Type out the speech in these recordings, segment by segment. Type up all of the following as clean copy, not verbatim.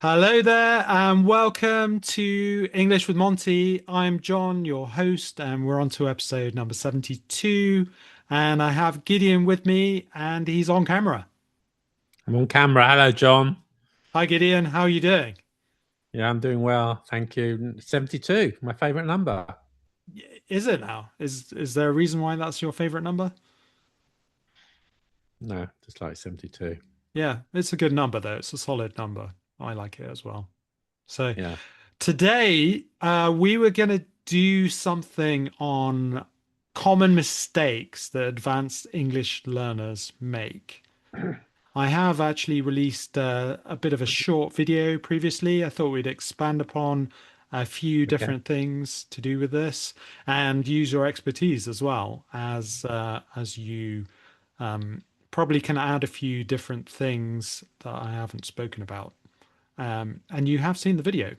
Hello there, and welcome to English with Monty. I'm John, your host, and we're on to episode number 72. And I have Gideon with me, and he's on camera. I'm on camera. Hello, John. Hi, Gideon. How are you doing? Yeah, I'm doing well. Thank you. 72, my favorite number. Is it now? Is there a reason why that's your favorite number? No, just like 72. Yeah, it's a good number, though. It's a solid number. I like it as well. So Yeah. today, we were going to do something on common mistakes that advanced English learners make. I have actually released a bit of a short video previously. I thought we'd expand upon a few Okay. different things to do with this and use your expertise as well as you probably can add a few different things that I haven't spoken about. And you have seen the video.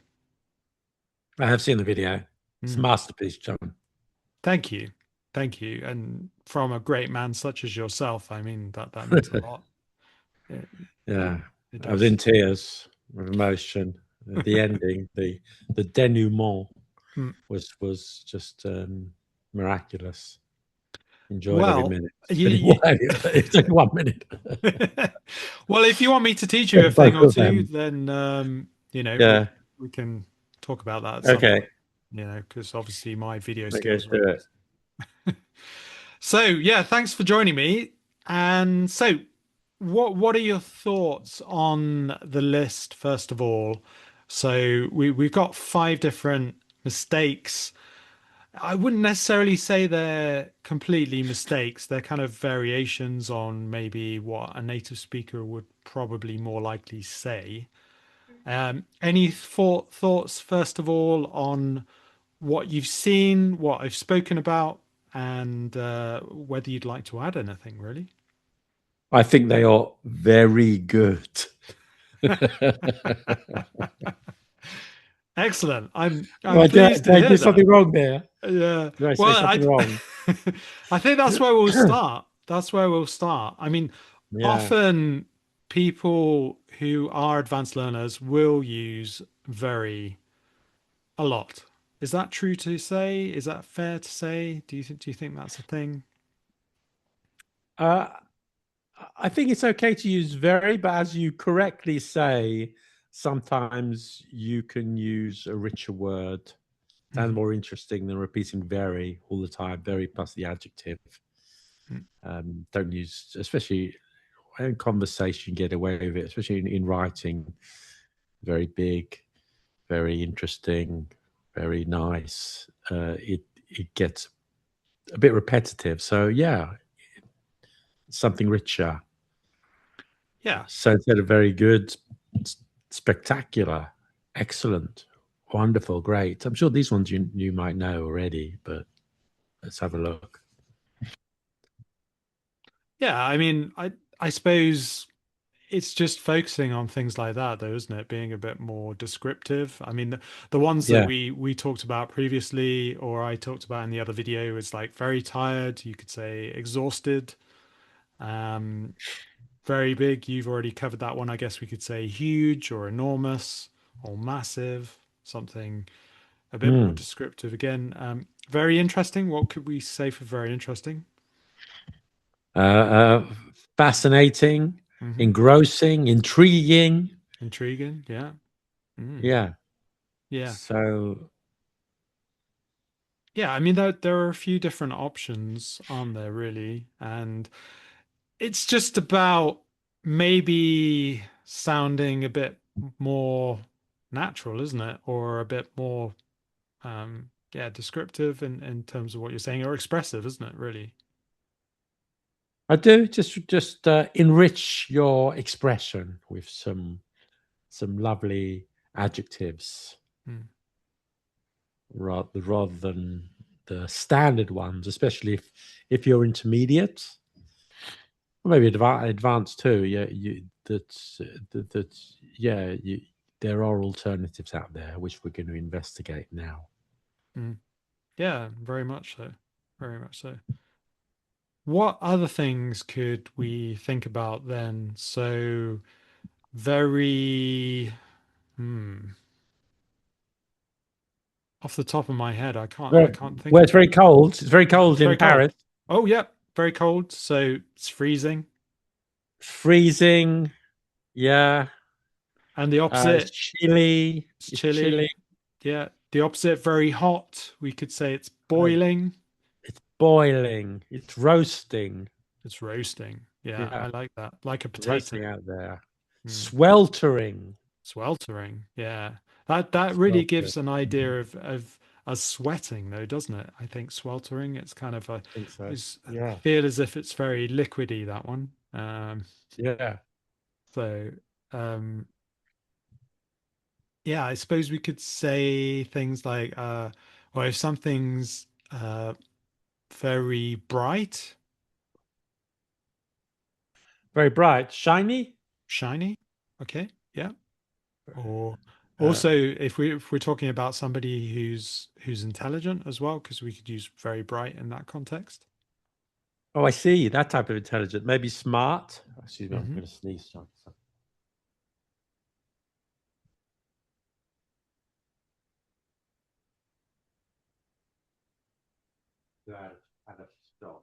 I have seen the video. It's a Mm. masterpiece, John. Thank you. Thank you. And from a great man such as yourself, I mean that means a lot. It, Yeah. it I was in does. tears of emotion. The ending, the denouement Mm. was just miraculous. Enjoyed every Well, minute. you, It's only 1 minute. well, if you want me to teach you a thing Both or of two, them. then you know Yeah. we can talk about that at some Okay. point. You know, because obviously my video Let's go skills are. through it. So yeah, thanks for joining me. And so, what are your thoughts on the list first of all? So we've got five different mistakes. I wouldn't necessarily say they're completely mistakes. They're kind of variations on maybe what a native speaker would probably more likely say. Any thoughts, first of all, on what you've seen, what I've spoken about, and whether you'd like to add anything, really? I think they are very good. Excellent. I'm Well, pleased did to I hear do that. something wrong there? Yeah. Did I say Well, something wrong? I think that's where we'll start. That's where we'll start. I mean, Yeah. often people who are advanced learners will use very a lot. Is that true to say? Is that fair to say? Do you think that's a thing? Uh, I think it's okay to use very, but as you correctly say, sometimes you can use a richer word. Sounds Mhm. more interesting than repeating very all the time. Very plus the adjective. Mm. Don't use, especially in conversation, get away with it, especially in writing. Very big, very interesting, very nice. It gets a bit repetitive. So yeah, something richer. Yeah. So instead of very good, spectacular, excellent, wonderful, great. I'm sure these ones you might know already, but let's have a look. Yeah. I mean, I suppose it's just focusing on things like that, though, isn't it? Being a bit more descriptive. I mean, the ones that Yeah. we talked about previously, or I talked about in the other video, is like very tired. You could say exhausted. Um, very big. You've already covered that one. I guess we could say huge or enormous or massive. Something a bit more Mm. descriptive again. Very interesting. What could we say for very interesting? Uh, Fascinating, Hmm. engrossing, intriguing. Intriguing. Yeah. Mm. Yeah. Yeah. So Yeah, I mean there are a few different options, aren't there, really? And it's just about maybe sounding a bit more natural, isn't it? Or a bit more yeah, descriptive in terms of what you're saying, or expressive, isn't it, really? I do just enrich your expression with some lovely adjectives Mm. rather than the standard ones, especially if you're intermediate, or maybe advanced too. Yeah, yeah, there are alternatives out there which we're going to investigate now. Mm. Yeah, very much so. Very much so. What other things could we think about then? So very Hmm. Off the top of my head, I Where, can't think where of it's very one. cold. It's very cold It's very in cold. Paris. Oh, yep, very cold. So it's freezing. Freezing. Yeah. And the It's opposite chilly. is It's chilly. chilly. Yeah. The opposite, very hot. We could say it's Uh, boiling. it's boiling. It's roasting. It's roasting. Yeah, I Yeah. like that. Like a potato. Roasting out there. Hmm. Sweltering. Sweltering. Yeah. That really Sweltering. gives an idea of us sweating though, doesn't it? I think sweltering, it's kind of a I think so. is I Yeah. feel as if it's very liquidy, that one. Yeah. So um yeah, I suppose we could say things like well, if something's very bright, Very bright. Shiny. shiny, okay, yeah. Or Uh, also if we're talking about somebody who's intelligent as well, because we could use very bright in that context. oh, I see. That type of intelligent. Maybe smart. Excuse me. I'm Hmm. going to sneeze. Sorry. That kind of stuff.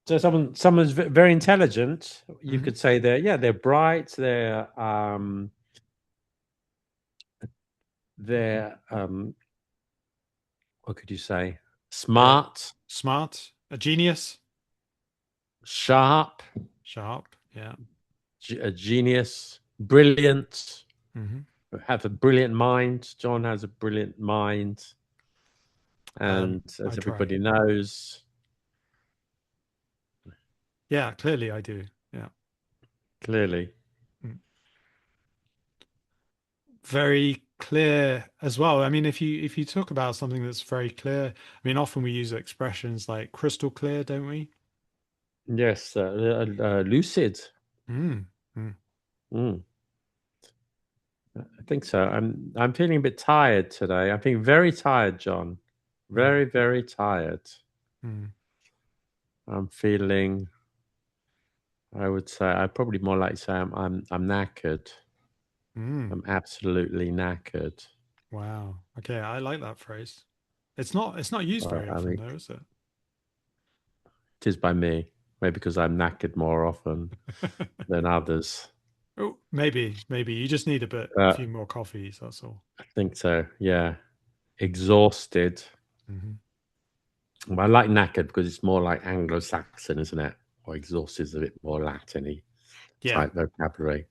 So someone's very intelligent. You Hmm. could say they're bright. They're what could you say? Yeah. Smart, Smart, a genius, sharp, sharp, yeah. a genius, brilliant. Hmm. Have a brilliant mind. John has a brilliant mind, and I as try. everybody knows, Yeah, clearly I do. Yeah. clearly. Mm. Very clear as well. I mean, if you talk about something that's very clear, I mean, often we use expressions like crystal clear, don't we? Yes, lucid. Mm. Mm. Mm, I think so. I'm feeling a bit tired today. I'm feeling very tired, John. Mm. Very, very tired. Mm. I'm feeling. I would say I probably more like to say I'm knackered. Mm. I'm absolutely knackered. Wow. Okay, I like that phrase. It's not used very I often mean, though, is it? it is by me. Maybe because I'm knackered more often than others. Oh, maybe you just need a Uh, few more coffees, that's all. I think so. Yeah, exhausted. Hmm. Well, I like knackered because it's more like Anglo-Saxon, isn't it? Or exhausted is a bit more Latin-y Yeah, type vocabulary.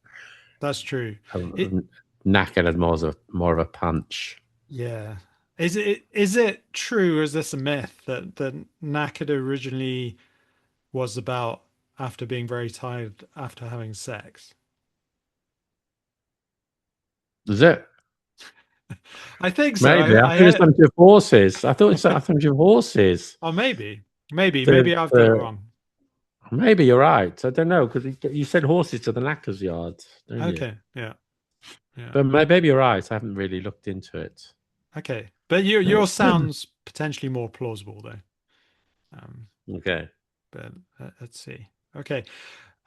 that's true. It Um, Knackered has more of a punch. Yeah. Is it true, or is this a myth that knackered originally was about after being very tired after having sex? Is it? I think so. Maybe. I I thought it was heard, something to do with horses. I thought it was horses. or maybe The, I've got it the, wrong. maybe you're right. I don't know because you said horses to the knackers yard, don't you? Okay, yeah, yeah, But maybe you're right. I haven't really looked into it. okay. But your sounds potentially more plausible though. Um, Okay. but let's see. Okay,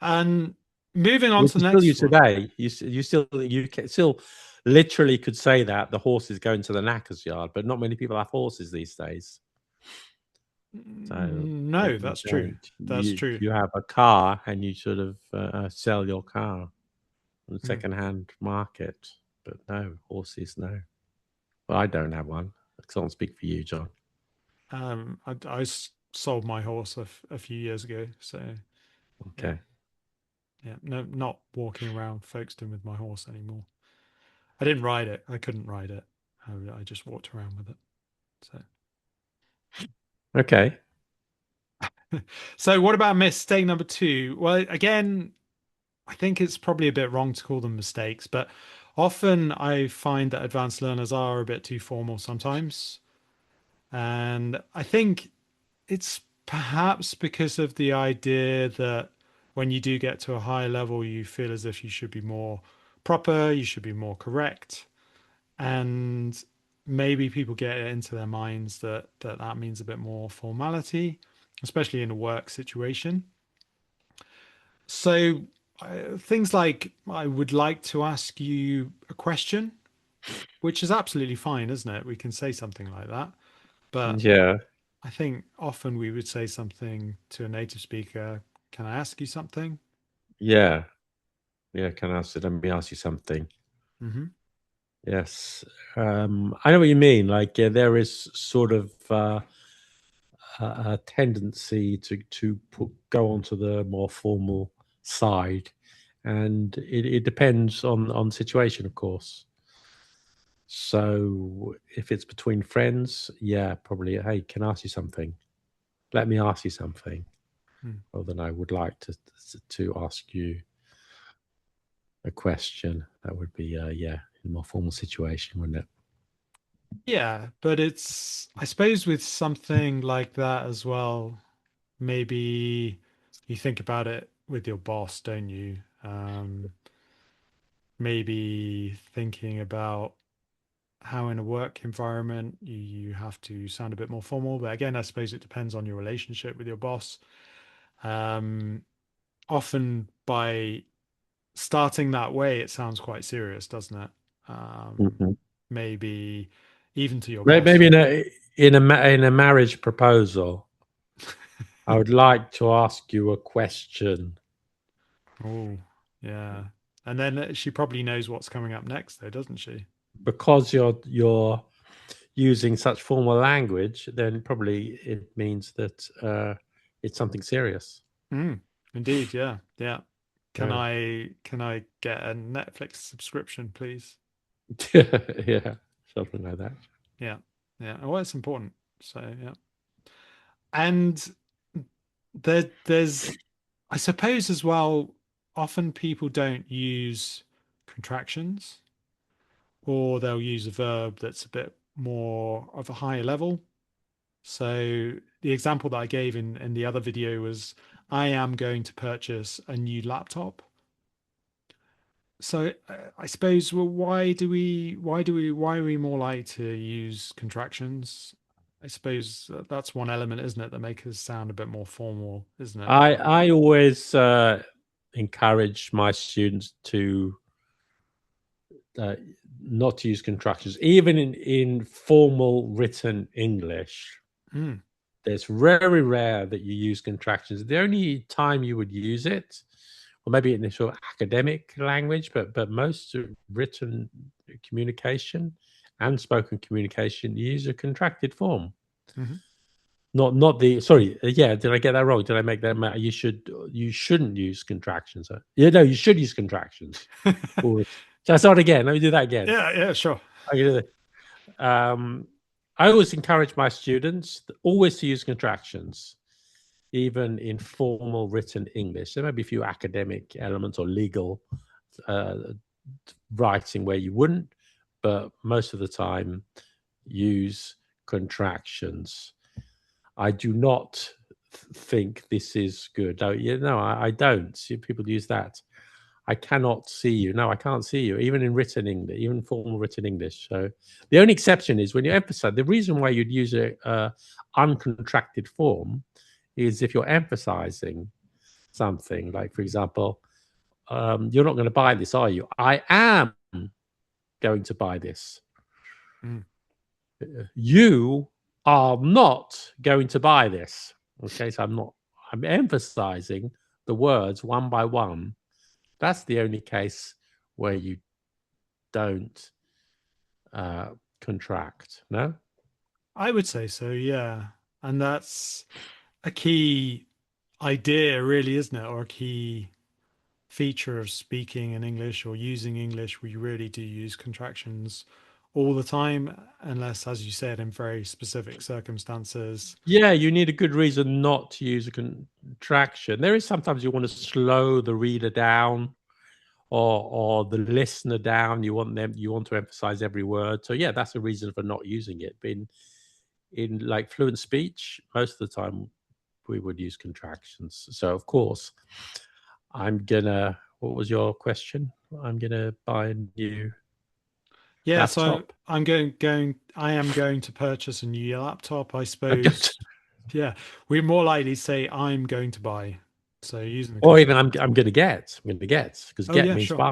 and moving on Which to the is still you next one. today. You still literally could say that the horses go into the knackers yard, but not many people have horses these days. So No, you that's true. don't. That's You true. you have a car and you sort of sell your car on the Hmm. second-hand market. But no horses, no. Well, I don't have one. I can't speak for you, John. I sold my horse a few years ago, so yeah, Okay. yeah, no, not walking around Folkestone with my horse anymore. I didn't ride it. I couldn't ride it. I just walked around with it. Okay. So what about mistake number two? Well, again, I think it's probably a bit wrong to call them mistakes, but often I find that advanced learners are a bit too formal sometimes, and I think it's perhaps because of the idea that when you do get to a higher level, you feel as if you should be more proper, you should be more correct. And maybe people get it into their minds that that means a bit more formality, especially in a work situation. So things like I would like to ask you a question, which is absolutely fine, isn't it? We can say something like that. But Yeah, I think often we would say something to a native speaker, can I ask you something? yeah, yeah. Can I ask? Let me ask you something. Hmm. Yes, I know what you mean. Like, yeah, there is sort of a tendency to go onto the more formal side, and it depends on situation, of course. So if it's between friends, yeah, probably. Hey, can I ask you something? Let me ask you something. Rather than I would like to ask you a question. That would be yeah, in a more formal situation, wouldn't it? Yeah, but it's, I suppose, with something like that as well, maybe you think about it with your boss, don't you? Maybe thinking about how in a work environment you have to sound a bit more formal. But again, I suppose it depends on your relationship with your boss. Um, Often by starting that way, it sounds quite serious, doesn't it? Um, Mhm. Maybe even to your boss. Maybe in a marriage proposal, I would like to ask you a question. Oh, yeah. And then she probably knows what's coming up next, though, doesn't she? Because you're using such formal language, then probably it means that it's something serious. Mm, indeed, yeah, yeah. Yeah, Can I get a Netflix subscription, please? yeah, something like that. Yeah, yeah. Well, it's important. So yeah, and there's, I suppose as well. Often people don't use contractions, or they'll use a verb that's a bit more of a higher level. So the example that I gave in the other video was, I am going to purchase a new laptop. So I suppose, well, why are we more likely to use contractions? I suppose that's one element, isn't it, that makes us sound a bit more formal, isn't it? I always encourage my students to uh, not to use contractions, even in formal written English. Mm, It's very rare that you use contractions. The only time you would use it, or maybe in a sort of academic language, but most written communication and spoken communication use a contracted form. hmm. Not the sorry. Yeah, did I get that wrong? Did I make that? You shouldn't use contractions. Yeah, no, you should use contractions. Or, so I start again. Let me do that again. Yeah, yeah, sure. I can do that. I always encourage my students always to use contractions, even in formal written English. There may be a few academic elements or legal uh, writing where you wouldn't, but most of the time use contractions. I do not think this is good. No, I don't. See, people use that. I cannot see you. No, I can't see you, even in written English, even formal written English. So the only exception is when you emphasize. The reason why you'd use a uncontracted form is if you're emphasizing something. Like, for example, you're not going to buy this, are you? I am going to buy this. Mm, You are not going to buy this. Okay, so I'm emphasizing the words one by one. That's the only case where you don't uh, contract. No. I would say so, yeah. And that's a key idea, really, isn't it? Or a key feature of speaking in English or using English. We really do use contractions all the time, unless, as you said, in very specific circumstances. Yeah, you need a good reason not to use a contraction. There is sometimes you want to slow the reader down or the listener down. You want to emphasize every word. So yeah, that's a reason for not using it. But in like fluent speech, most of the time we would use contractions. So of course, I'm gonna. What was your question? I'm gonna buy a new. Yeah, so laptop? I am going to purchase a new laptop, I Good. suppose. Yeah, we're more likely to say I'm going to buy. So using the Or conjugate. even I'm going to get. I'm going to get because Oh get yeah, means sure. buy.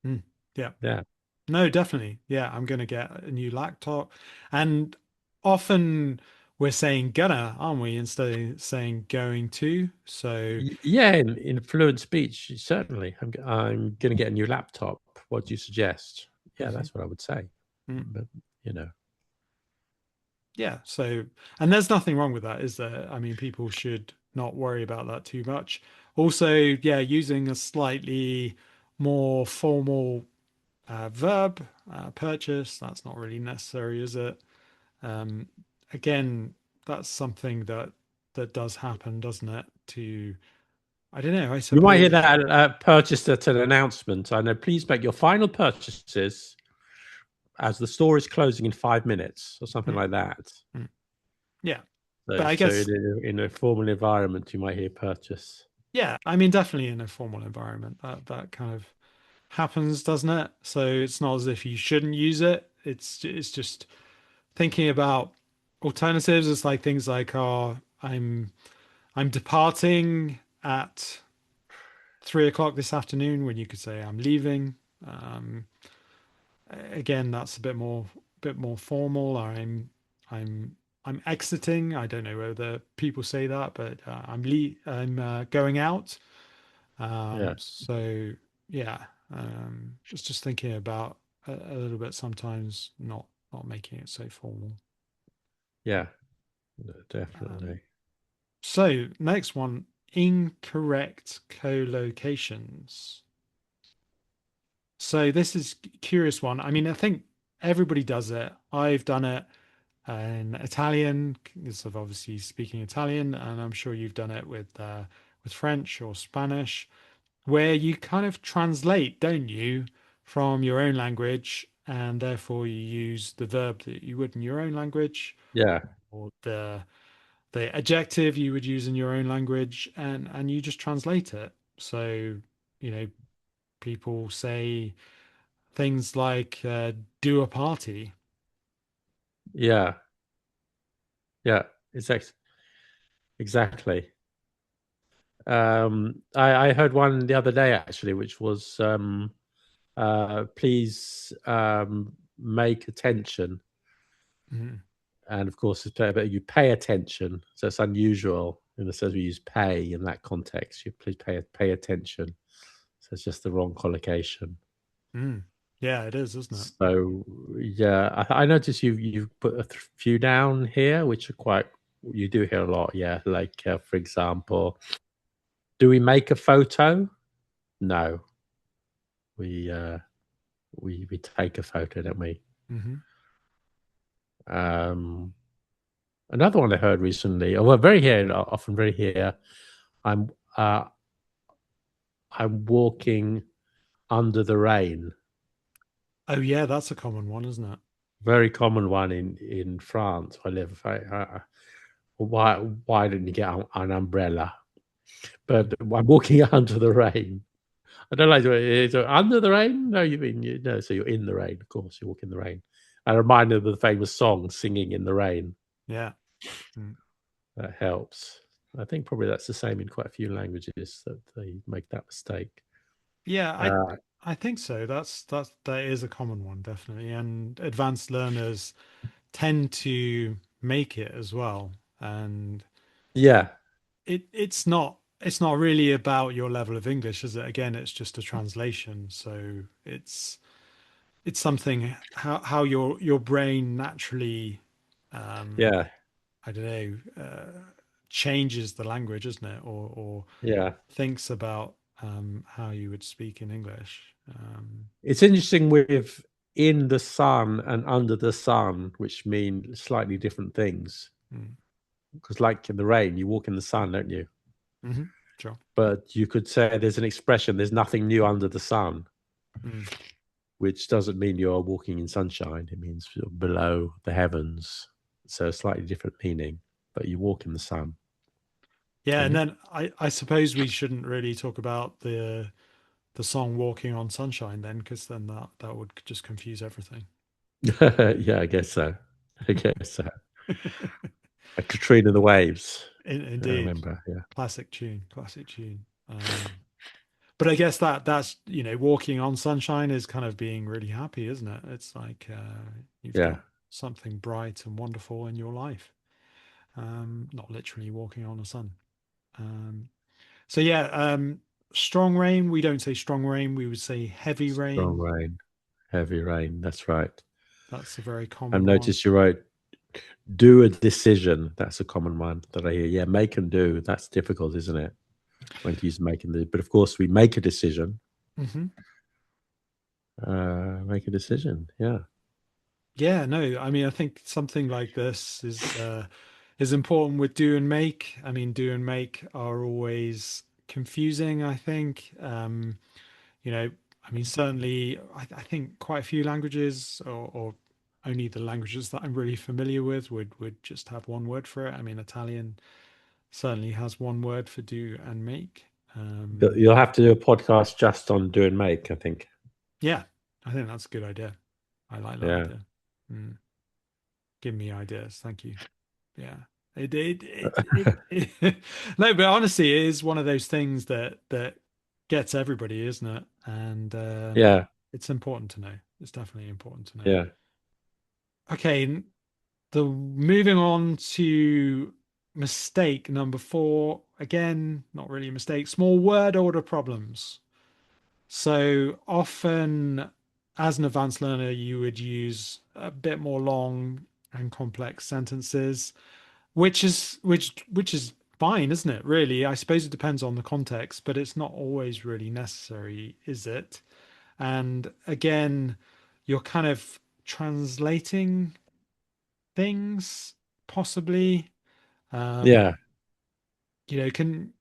Mm, yeah. Yeah. No, definitely. Yeah, I'm going to get a new laptop. And often we're saying gonna, aren't we, instead of saying going to. So, Yeah, in fluent speech, certainly. I'm going to get a new laptop. What do you suggest? Yeah, mhm, that's what I would say. mm, But you know, yeah. So, and there's nothing wrong with that, is there? I mean, people should not worry about that too much. Also, yeah, using a slightly more formal verb, purchase, that's not really necessary, is it? Um, again, that's something that does happen, doesn't it? To I don't know, I you might hear suppose. that purchased at an announcement. I know. Please make your final purchases as the store is closing in 5 minutes, or something Mm, like that. mm. Yeah, but So, I so guess in a formal environment, you might hear purchase. yeah, I mean definitely in a formal environment that kind of happens, doesn't it? So it's not as if you shouldn't use it. It's just thinking about alternatives. It's like things like, oh, I'm departing at 3 o'clock this afternoon when you could say I'm leaving. Um, again, that's a bit more formal. I'm I'm exiting. I don't know whether people say that, but I'm going out. Yeah, So yeah, just thinking about a little bit sometimes not making it so formal. yeah, Um, definitely. so next one, incorrect collocations. So this is curious one. I mean, I think everybody does it. I've done it in Italian because of obviously speaking Italian, and I'm sure you've done it with French or Spanish, where you kind of translate, don't you, from your own language, and therefore you use the verb that you would in your own language, Yeah, or the adjective you would use in your own language, and you just translate it. So, you know, people say things like do a party. yeah, yeah. Exactly. I heard one the other day actually, which was please make attention, Mhm. and of course, but you pay attention, so it's unusual in the sense we use pay in that context. You please pay attention, so it's just the wrong collocation. Mm. Yeah, it is, isn't it? So yeah, I noticed you've put a few down here, which are quite you do hear a lot. Yeah, like for example, do we make a photo? No, we we take a photo, don't we? Hmm. Um, Another one I heard recently, or well, very here, often very here. I'm uh, I'm walking under the rain. Oh, yeah, that's a common one, isn't it? Very common one in France. I live. Why didn't you get an umbrella? But Mm. I'm walking under the rain. I don't like it. Under the rain? No, you mean no? So you're in the rain, of course. You walk in the rain. I remind of the famous song "Singing in the Rain." Yeah. Mm. That helps. I think probably that's the same in quite a few languages that they make that mistake. Yeah, Uh, I think so. That is a common one, definitely. And advanced learners tend to make it as well. And yeah, it's not really about your level of English, is it? Again, it's just a translation. So it's something how your brain naturally um yeah, I don't know changes the language, isn't it? Or yeah. thinks about how you would speak in English. It's interesting with in the sun and under the sun, which mean slightly different things. Mm, Because, like in the rain, you walk in the sun, don't you? hmm. Sure. But you could say there's an expression, there's nothing new under the sun, Mm. which doesn't mean you're walking in sunshine. It means sort of below the heavens. So, a slightly different meaning, but you walk in the sun. Yeah, and Okay. then I suppose we shouldn't really talk about the song "Walking on Sunshine" then, because then that would just confuse everything. Yeah, I guess so. I guess so. Katrina the Waves. I Indeed, remember. Yeah, classic tune, classic tune. But I guess that's walking on sunshine is kind of being really happy, isn't it? It's like you've yeah. got something bright and wonderful in your life. Not literally walking on the sun. Um, so yeah, strong rain. We don't say strong rain. We would say heavy Strong rain. rain, heavy rain. That's right. That's a very I've common one. noticed you wrote do a decision. That's a common one that I hear. Yeah, make and do. That's difficult, isn't it? When to use make and do. But of course, we make a decision. Hmm. Make a decision. Yeah. Yeah, no, I mean, I think something like this is important with do and make. I mean, do and make are always confusing, I think. You know, I mean, certainly, I think quite a few languages, or only the languages that I'm really familiar with, would just have one word for it. I mean, Italian certainly has one word for do and make. Um, You'll have to do a podcast just on do and make, I think. yeah, I think that's a good idea. I like that Yeah. idea. Mm, give me ideas, thank you. Yeah. It no, but honestly, it is one of those things that gets everybody, isn't it? And Yeah. it's important to know. It's definitely important to know. Yeah. Okay, the moving on to mistake number four. Again, not really a mistake. Small word order problems. So often, as an advanced learner, you would use a bit more long and complex sentences, which is fine, isn't it? Really, I suppose it depends on the context, but it's not always really necessary, is it? And again, you're kind of translating things, possibly. Um, Yeah. can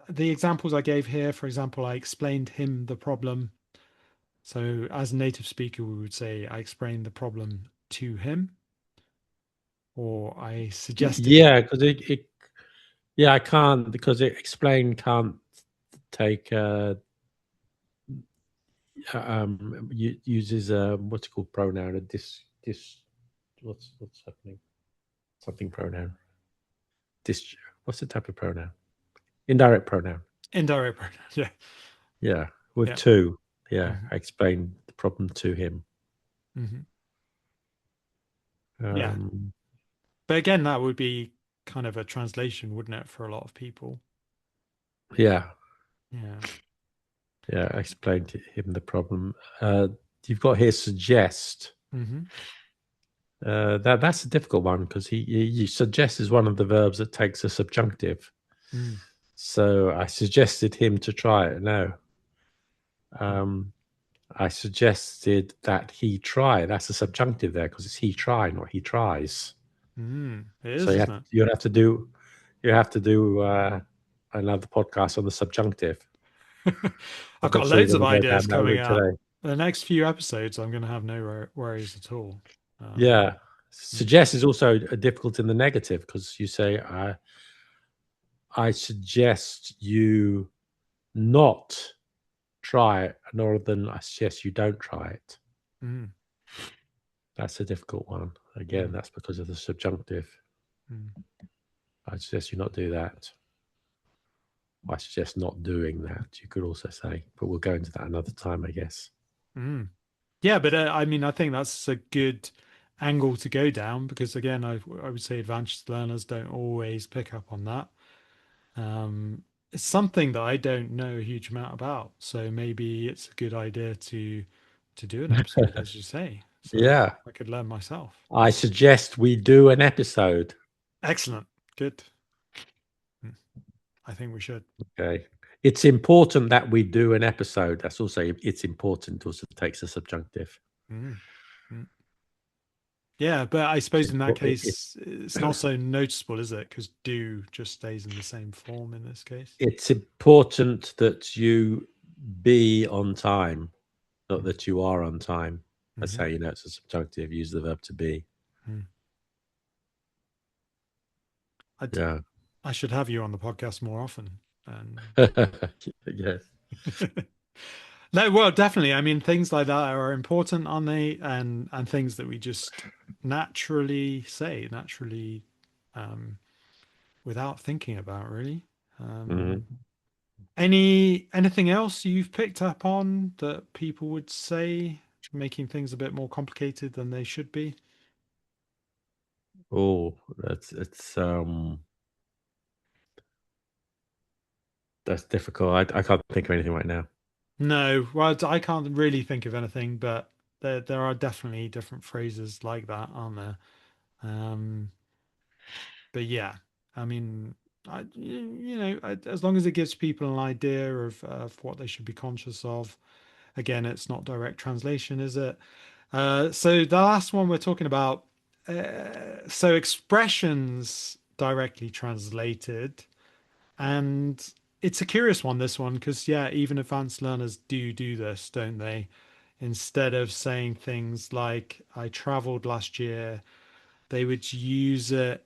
the examples I gave here, for example, I explained him the problem. So as a native speaker, we would say I explained the problem to him, or I suggested. Yeah. Because yeah, I can't, because it explain can't take, uses, what's it called pronoun, a what's happening? Something pronoun. Dis, what's the type of pronoun? Indirect pronoun. Indirect pronoun. Yeah. Yeah. With Yeah. to. Yeah. Hmm. I explained the problem to him. Hmm. Yeah. Um, But again, that would be kind of a translation, wouldn't it, for a lot of people? yeah. Yeah. Yeah. I explained to him the problem. Uh, you've got here suggest. Hmm. That's a difficult one because he suggests is one of the verbs that takes a subjunctive. Mm. So I suggested him to try it. No, Mm. um, I suggested that he try. That's a subjunctive there because it's he try, not he tries. Mm. It So is, isn't it? you have to do another podcast on the subjunctive. I've I'm not got sure you're loads going of to go ideas down that coming route up. today. The next few episodes, I'm going to have no worries at all. Um, Yeah, suggest is also difficult in the negative because you say I suggest you not try it, rather than I suggest you don't try it. mm, That's a difficult one. Again, mm, that's because of the subjunctive. mm, I suggest you not do that. I suggest not doing that. You could also say, but we'll go into that another time, I guess. mm. Yeah, but I mean, I think that's a good angle to go down because, again, I would say advanced learners don't always pick up on that. Um, it's something that I don't know a huge amount about, so maybe it's a good idea to do an episode, as you say, so Yeah. I could learn myself. I suggest we do an episode. Excellent, good. Mm, I think we should. Okay. It's important that we do an episode. That's also, it's important also takes a subjunctive. Mm, mm. Yeah, but I It's suppose in that important. case, it's not so noticeable, is it? Because do just stays in the same form in this case. It's important that you be on time, not Mm, that you are on time. That's mm-hmm, how you know it's a subjunctive. Use the verb to be. mm. I'd, Yeah. I should have you on the podcast more often. And Yes. No, well, definitely. I mean, things like that are important, aren't they? And things that we just naturally say, naturally, um, without thinking about, really. Um, Mhm. anything else you've picked up on that people would say, making things a bit more complicated than they should be? Oh, that's difficult. I can't think of anything right now. No, well, I can't really think of anything, but there are definitely different phrases like that, aren't there? Um, but yeah, I mean, as long as it gives people an idea of what they should be conscious of. Again, it's not direct translation, is it? So the last one we're talking about, so expressions directly translated, and it's a curious one, this one, because yeah, even advanced learners do this, don't they? Instead of saying things like "I traveled last year," they would use it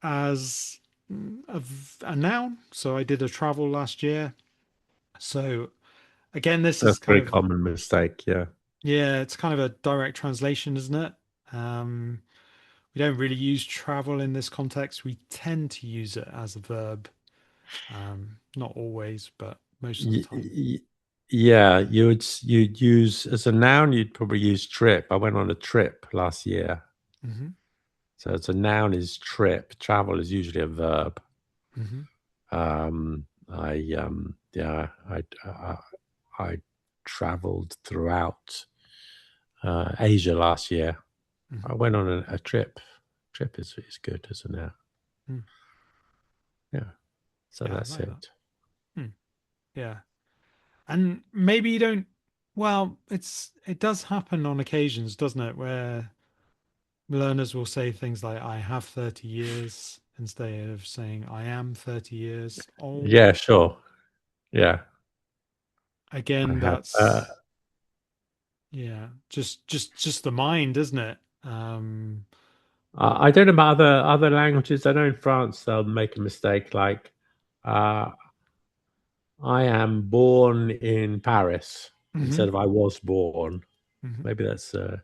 as a noun. So I did a travel last year. So again, this That's is a kind very of, common mistake. Yeah. yeah, it's kind of a direct translation, isn't it? We don't really use travel in this context. We tend to use it as a verb. Not always, but most of the Y- time. y- yeah, you'd use as a noun. You'd probably use trip. I went on a trip last year, Hmm. so it's a noun is trip. Travel is usually a verb. Hmm. I traveled throughout Asia last year. Hmm. I went on a trip. Trip is good, isn't it? Mm. Yeah. So Yeah, I that's like that. it. Mm. Yeah. And maybe you don't, well, it does happen on occasions, doesn't it, where learners will say things like, I have 30 years instead of saying, I am 30 years old. Yeah, sure. Yeah, I Again, have. that's, yeah, just the mind, isn't it? I don't know about other languages. I know in France they'll make a mistake like, uh, "I am born in Paris" Hmm. instead of "I was born." Hmm. Maybe that's. I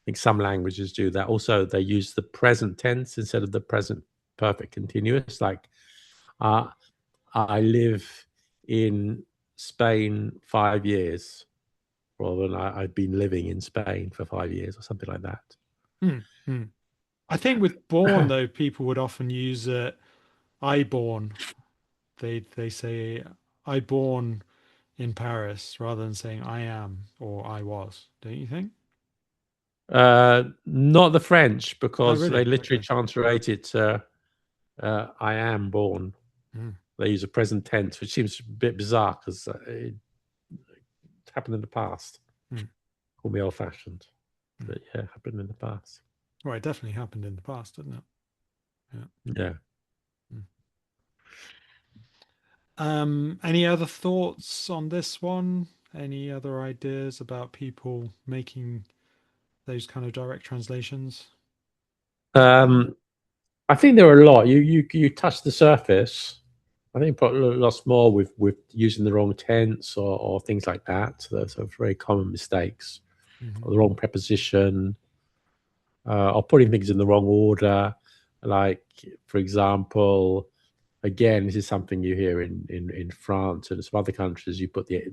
think some languages do that. Also, they use the present tense instead of the present perfect continuous. Like, uh, I live in Spain 5 years, rather than I've been living in Spain for 5 years or something like that. Mm. Mm. I think with born, though, people would often use I born. They say I born in Paris rather than saying I am or I was, don't you think? Not the French, Oh, because they really? literally Okay. translate it to "I am born." Mm. They use a present tense, which seems a bit bizarre because it happened in the past. Mm. Call me old-fashioned, Mm. but yeah, it happened in the past. Well, it definitely happened in the past, didn't it? Yeah. Yeah. Mm. Any other thoughts on this one? Any other ideas about people making those kind of direct translations? Um, I think there are a lot. You touched the surface. I think probably lots more with using the wrong tense or things like that. So those are very common mistakes. Hmm. Or the wrong preposition, or putting things in the wrong order. Like, for example, again, this is something you hear in France and some other countries. You put the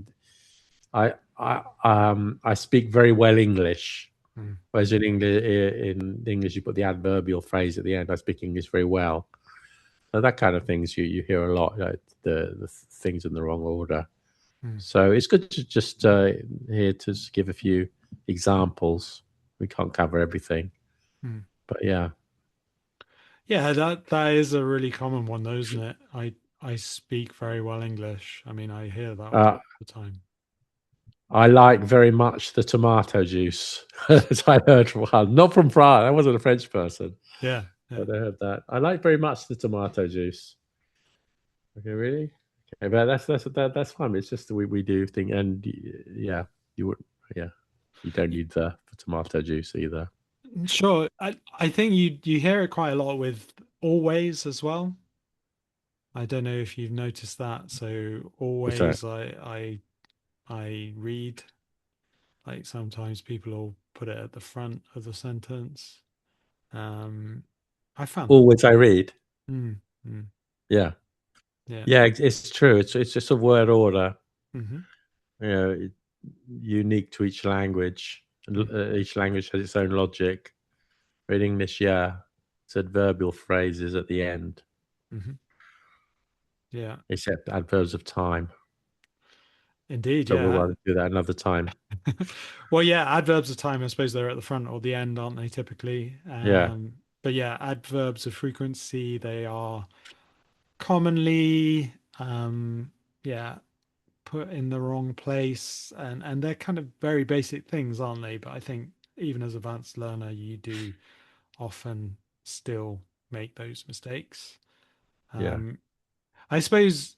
I speak very well English. Mm. Whereas in English, you put the adverbial phrase at the end. I speak English very well. So that kind of things you hear a lot. Like the things in the wrong order. Mm. So it's good to just here to just give a few examples. We can't cover everything, Mm. but yeah. Yeah, that is a really common one, though, isn't it? I speak very well English. I mean, I hear that all Uh, the time. I like very much the tomato juice. As I heard from one, not from France. I wasn't a French person, Yeah, yeah. but I heard that. I like very much the tomato juice. Okay, really? Okay, but that's fine. It's just the way we do thing, and yeah, you would, yeah, you don't need the tomato juice either. Sure. I think you hear it quite a lot with always as well. I don't know if you've noticed that. So What's that? always, I read. Like sometimes people will put it at the front of the sentence. Um, I found that Always I quite. read. Mm, mm, Yeah. yeah. Yeah, it's true. It's just a word order, Hmm. you know, unique to each language. Mm, Each language has its own logic. In English, yeah, it's adverbial phrases at the end, hmm. Yeah. except adverbs of time. Indeed. But we'll Yeah. rather do that another time. Well, yeah. Adverbs of time, I suppose they're at the front or the end, aren't they? Typically. Yeah, But yeah, adverbs of frequency, they are commonly, yeah, put in the wrong place, and they're kind of very basic things, aren't they? But I think even as a advanced learner, you do often still make those mistakes. yeah, Um, I suppose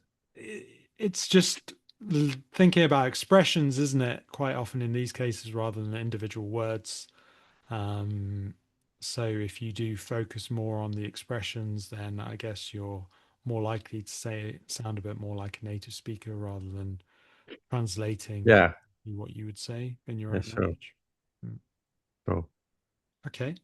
it's just thinking about expressions, isn't it? Quite often in these cases, rather than individual words. Um, so if you do focus more on the expressions, then I guess you're more likely to say sound a bit more like a native speaker rather than translating yeah, what you would say in your yeah, own sure, language. Mm. sure. Okay.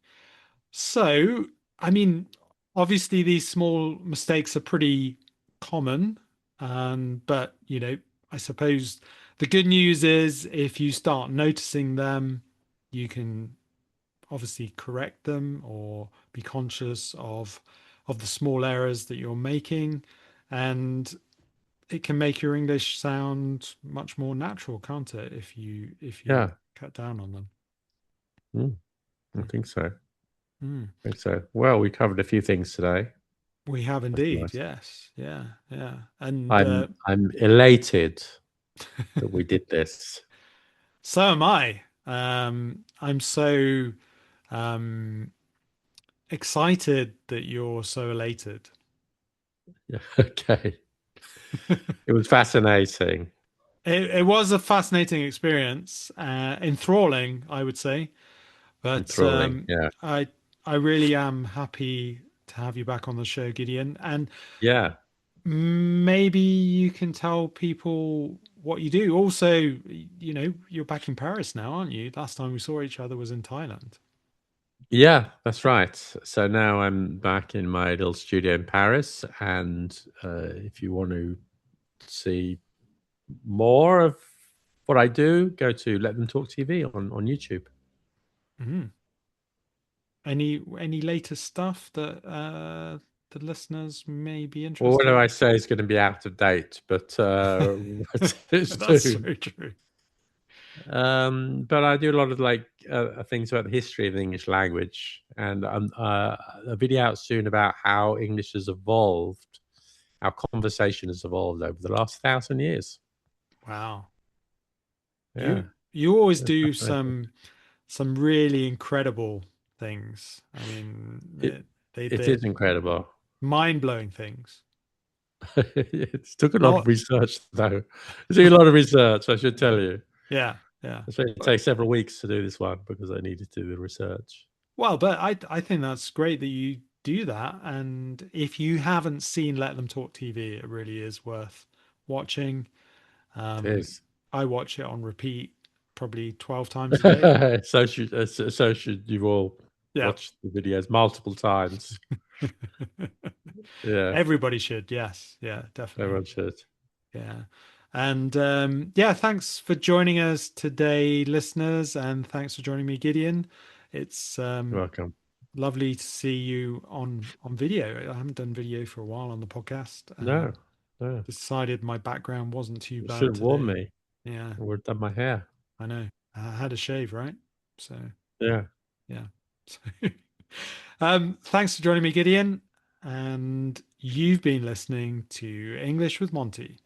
So, I mean, obviously these small mistakes are pretty common, but I suppose the good news is if you start noticing them, you can obviously correct them or be conscious of the small errors that you're making, and it can make your English sound much more natural, can't it? If you Yeah, cut down on them. mm, I Mm. think so. I Mm. think so. Well, we covered a few things today. We have That's indeed, nice. yes, yeah, yeah, and I'm elated that we did this. so am I. I'm so um, excited that you're so elated. Yeah, okay. It was fascinating, It was a fascinating experience, enthralling, I would say. But enthralling. Yeah, I really am happy to have you back on the show, Gideon. And yeah. maybe you can tell people what you do. Also, you're back in Paris now, aren't you? Last time we saw each other was in Thailand. Yeah, that's right. So now I'm back in my little studio in Paris, and if you want to see more of what I do, go to Let Them Talk TV on YouTube. Mhm. Any latest stuff that the listeners may be Well, what do interested I say is going to be out of date, but in? it's That's so soon. true. But I do a lot of like things about the history of the English language, and a video out soon about how English has evolved, how conversation has evolved over the last 1,000 years. Wow. Yeah, You always it's do fascinating. some really incredible things. I mean, It it they're is incredible. mind-blowing things. It took a lot of Not research, though. It took a lot of research, I should tell you. yeah, yeah. It's going to But take several weeks to do this one because I needed to do the research. but I think that's great that you do that. And if you haven't seen Let Them Talk TV, it really is worth watching. It Um, is. I watch it on repeat probably 12 times a day. So should you all Yeah. watch the videos multiple times. Yeah, Everybody should. Yes. Yeah, definitely. everyone should. Yeah. And yeah, thanks for joining us today, listeners. And thanks for joining me, Gideon. It's You're welcome. lovely to see you on video. I haven't done video for a while on the podcast. No, no. Decided my background wasn't too You should bad have warned today. me. Yeah, I would have done my hair. I know. I had a shave, right? So Yeah. yeah. Thanks for joining me, Gideon. And you've been listening to English with Monty.